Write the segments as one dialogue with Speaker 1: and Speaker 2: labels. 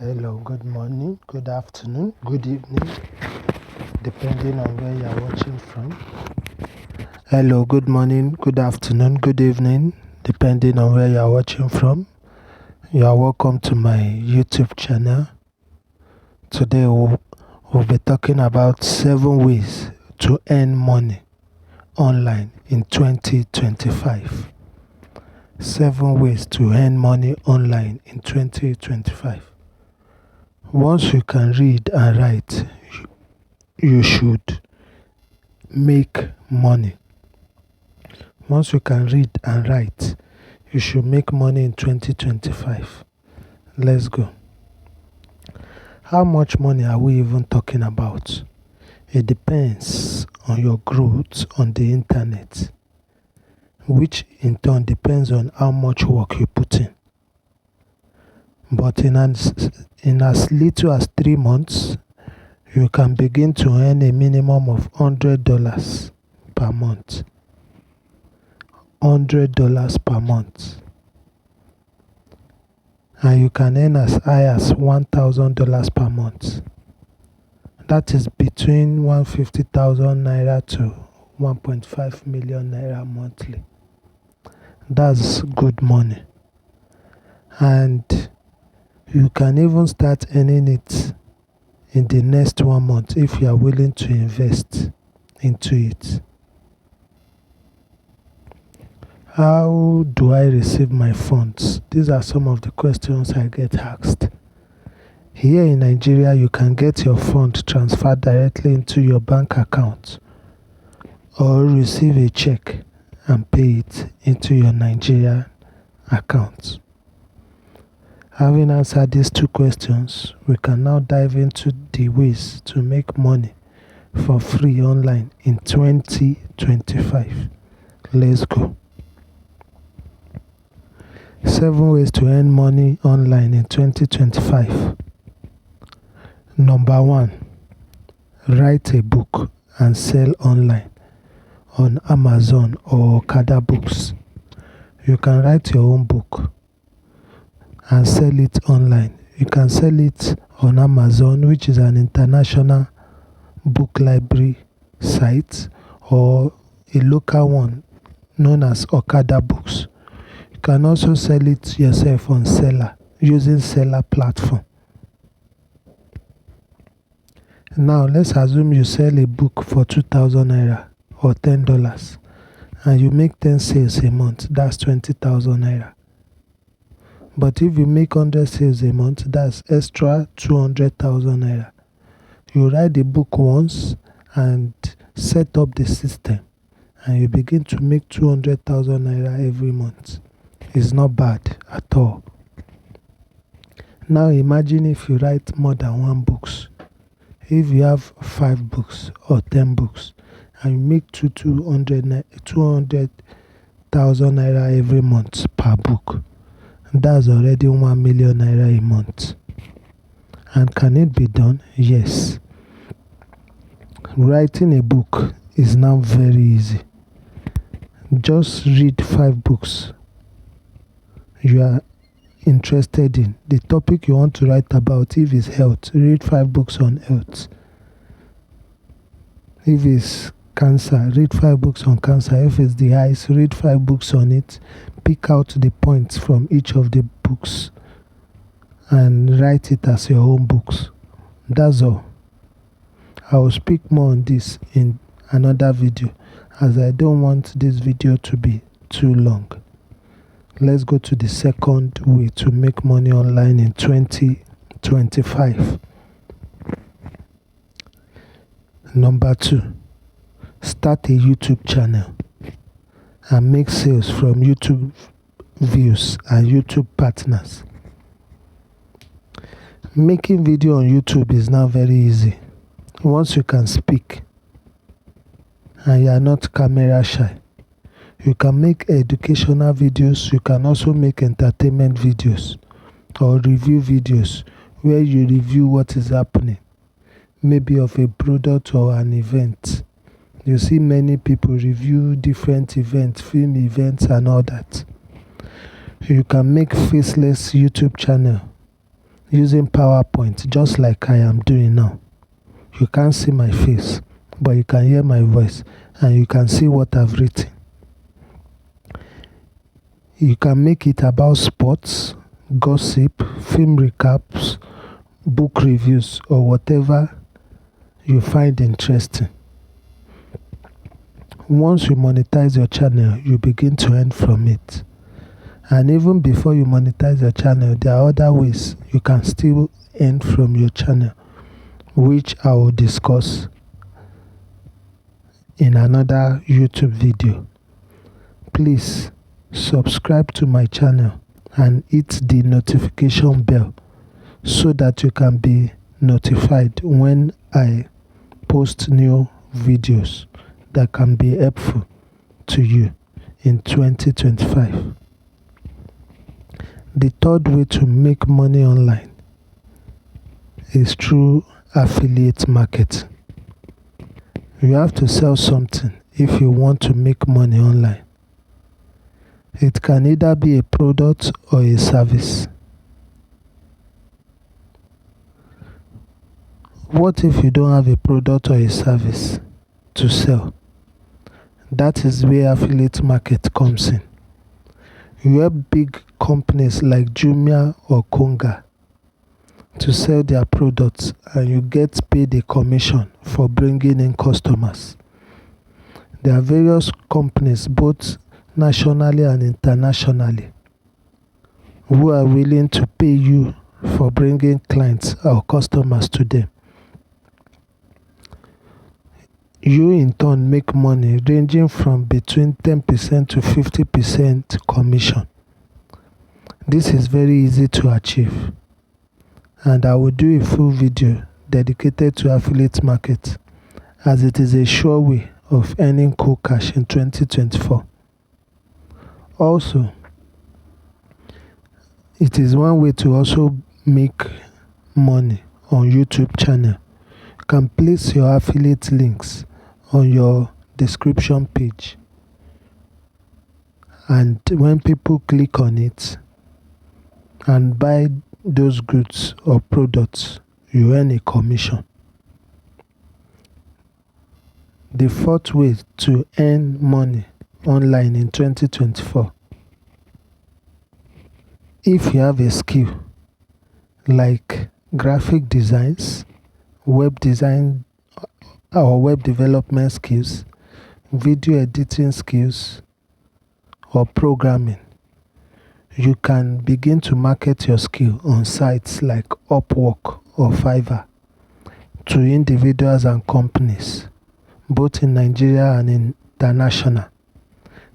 Speaker 1: Hello, good morning, good afternoon, good evening, depending on where you're watching from. Hello, good morning, good afternoon, good evening, depending on where you're watching from. You are welcome to my YouTube channel. Today we'll be talking about 7 ways to earn money online in 2025. 7 ways to earn money online in 2025. Once you can read and write, you should make money. Once you can read and write, you should make money in 2025. Let's go. How much money are we even talking about? It depends on your growth on the internet, which in turn depends on how much work you put in. But in as little as 3 months, you can begin to earn a minimum of $100 per month. $100 per month. And you can earn as high as $1,000 per month. That is between 150,000 naira to 1.5 million naira monthly. That's good money. And you can even start earning it in the next 1 month if you are willing to invest into it. How do I receive my funds? These are some of the questions I get asked. Here in Nigeria, you can get your fund transferred directly into your bank account or receive a check and pay it into your Nigeria account. Having answered these 2 questions, we can now dive into the ways to make money for free online in 2025. Let's go. 7 ways to earn money online in 2025. Number 1, write a book and sell online on Amazon or Okada Books. You can write your own book and sell it online. You can sell it on Amazon, which is an international book library site, or a local one known as Okada Books. You can also sell it yourself on Seller using Seller platform. Now let's assume you sell a book for 2,000 naira or $10 and you make 10 sales a month. That's 20,000 naira. But if you make 100 sales a month, that's extra 200,000 naira. You write the book once and set up the system, and you begin to make 200,000 naira every month. It's not bad at all. Now imagine if you write more than 1 book. If you have 5 books or 10 books and you make 200,000 naira every month per book, that's already 1 million naira a month. And can it be done? Yes. Writing a book is now very easy. Just read 5 books you are interested in. The topic you want to write about, if it's health, read 5 books on health. If it's cancer, read 5 books on cancer. If it's the eyes, read 5 books on it. Pick out the points from each of the books and write it as your own books. That's all. I will speak more on this in another video, as I don't want this video to be too long. Let's go to the second way to make money online in 2025. Number 2, start a YouTube channel and make sales from YouTube views and YouTube partners. Making video on YouTube is now very easy. Once you can speak and you are not camera shy, you can make educational videos. You can also make entertainment videos or review videos where you review what is happening, maybe of a product or an event. You see many people review different events, film events and all that. You can make faceless YouTube channel. using PowerPoint just like I am doing now. You can't see my face, but you can hear my voice and you can see what I've written. You can make it about sports, gossip, film recaps, book reviews, or whatever you find interesting. Once you monetize your channel, you begin to earn from it. And even before you monetize your channel, there are other ways you can still earn from your channel, which I will discuss in another YouTube video. Please subscribe to my channel and hit the notification bell so that you can be notified when I post new videos that can be helpful to you in 2025. The third way to make money online is through affiliate marketing. You have to sell something if you want to make money online. It can either be a product or a service. What if you don't have a product or a service to sell? That is where affiliate market comes in. You help big companies like Jumia or Konga to sell their products and you get paid a commission for bringing in customers. There are various companies, both nationally and internationally, who are willing to pay you for bringing clients or customers to them. You in turn make money ranging from between 10% to 50% commission. This is very easy to achieve, and I will do a full video dedicated to affiliate market, as it is a sure way of earning cool cash in 2024. Also, it is one way to also make money on YouTube channel. You can place your affiliate links on your description page, and when people click on it and buy those goods or products, you earn a commission. The fourth way to earn money online in 2024, if you have a skill like graphic designs, web design or web development skills, video editing skills, or programming, you can begin to market your skill on sites like Upwork or Fiverr to individuals and companies, both in Nigeria and international.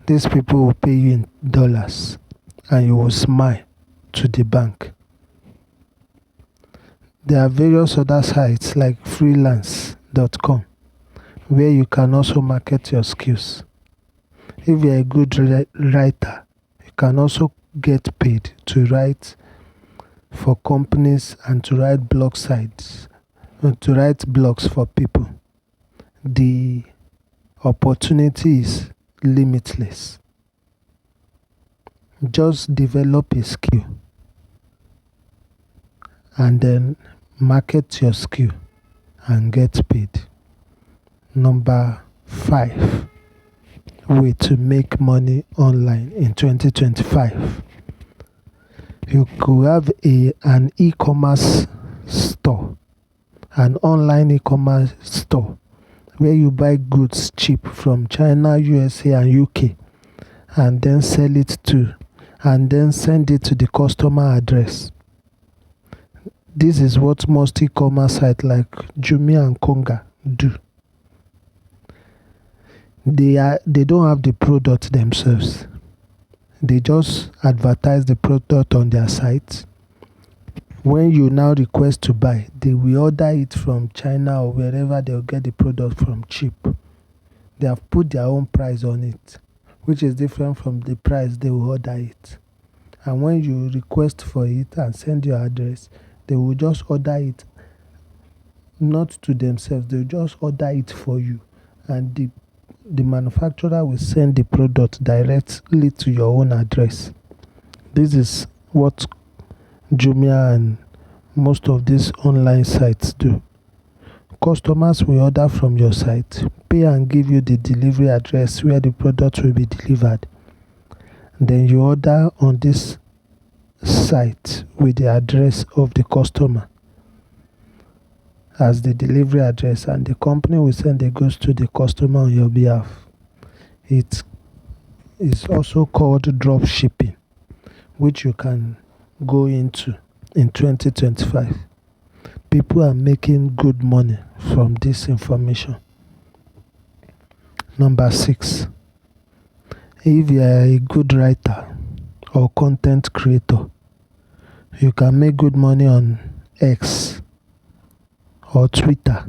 Speaker 1: These people will pay you in dollars and you will smile to the bank. There are various other sites like freelance.com where you can also market your skills. If you are a good writer, you can also get paid to write for companies and to write blog sites, to write blogs for people. The opportunity is limitless. Just develop a skill and then market your skill and get paid. Number 5 way to make money online in 2025. You could have an e-commerce store, an online e-commerce store where you buy goods cheap from China, USA, and UK, and then sell it and then send it to the customer address. This is what most e-commerce sites like Jumia and Konga do. They don't have the product themselves. They just advertise the product on their site. When you now request to buy, they will order it from China or wherever they'll get the product from cheap. They have put their own price on it, which is different from the price they will order it. And when you request for it and send your address, they will just order it, not to themselves, they will just order it for you. And the manufacturer will send the product directly to your own address. This is what Jumia and most of these online sites do. Customers will order from your site, pay and give you the delivery address where the product will be delivered. Then you order on this site with the address of the customer as the delivery address, and the company will send the goods to the customer on your behalf. It is also called drop shipping, which you can go into in 2025. People are making good money from this information. Number 6, if you are a good writer or content creator, you can make good money on X or Twitter,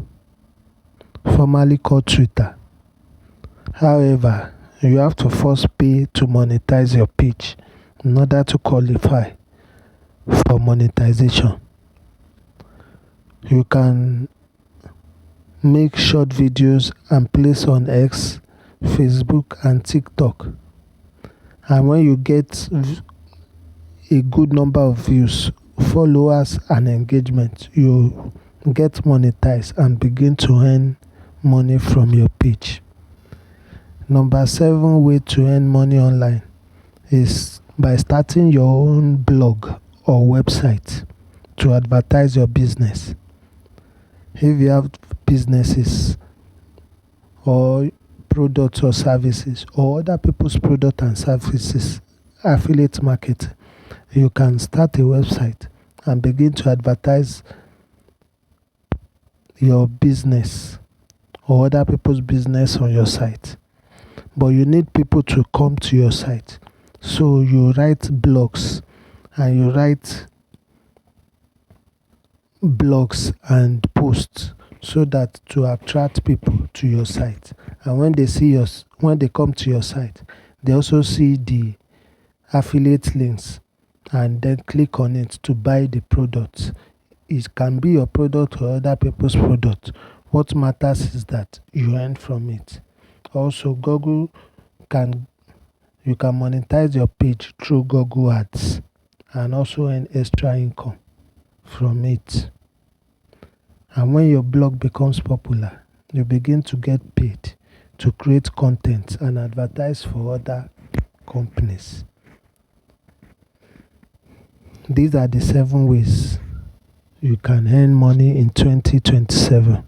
Speaker 1: formerly called Twitter. However, you have to first pay to monetize your page in order to qualify for monetization. You can make short videos and place on X, Facebook, and TikTok. And when you get a good number of views, followers, and engagement, you get monetized and begin to earn money from your page. Number 7 way to earn money online is by starting your own blog or website to advertise your business. If you have businesses or products or services or other people's products and services, affiliate market, you can start a website and begin to advertise your business or other people's business on your site. But you need people to come to your site. So you write blogs and posts so that to attract people to your site. And when they come to your site, they also see the affiliate links and then click on it to buy the product. It can be your product or other people's product. What matters is that you earn from it. Also, you can monetize your page through Google Ads and also earn extra income from it. And when your blog becomes popular, you begin to get paid to create content and advertise for other companies. These are the 7 ways you can earn money in 2027.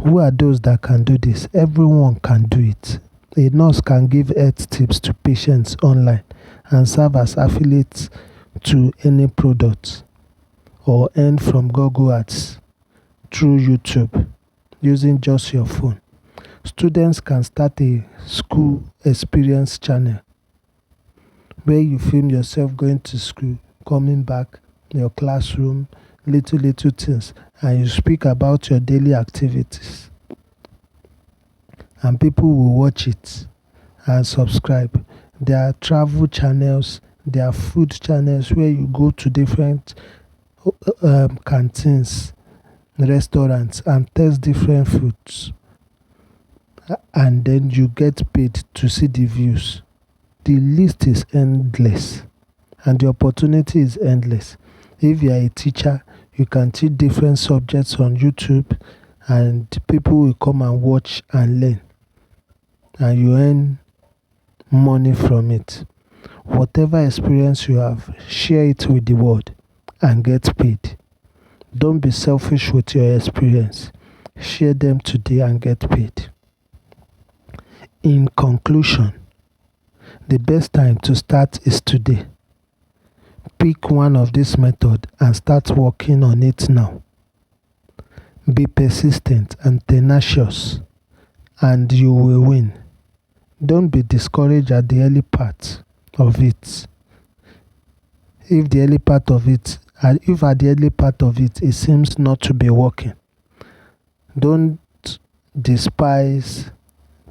Speaker 1: Who are those that can do this? Everyone can do it. A nurse can give health tips to patients online and serve as affiliates to any product, or earn from Google Ads through YouTube using just your phone. Students can start a school experience channel where you film yourself going to school, coming back, your classroom, little things, and you speak about your daily activities. And people will watch it and subscribe. There are travel channels, there are food channels where you go to different canteens, restaurants, and test different foods. And then you get paid to see the views. The list is endless and the opportunity is endless. If you are a teacher, you can teach different subjects on YouTube and people will come and watch and learn. And you earn money from it. Whatever experience you have, share it with the world and get paid. Don't be selfish with your experience. Share them today and get paid. In conclusion, the best time to start is today. Pick one of these methods and start working on it now. Be persistent and tenacious, and you will win. Don't be discouraged at the early part of it. If at the early part of it, it seems not to be working, don't despise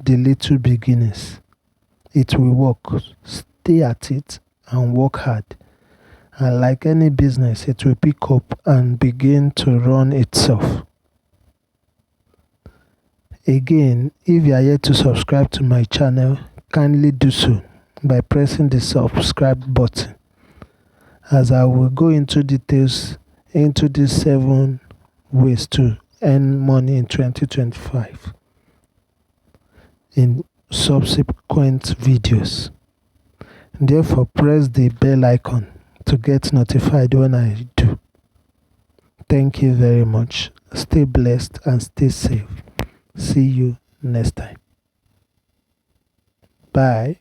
Speaker 1: the little beginnings. It will work. Stay at it and work hard. And like any business, it will pick up and begin to run itself. Again, if you are yet to subscribe to my channel, kindly do so by pressing the subscribe button, as I will go into details into these 7 ways to earn money in 2025 in subsequent videos. Therefore, press the bell icon to get notified when I do. Thank you very much. Stay blessed and stay safe. See you next time. Bye.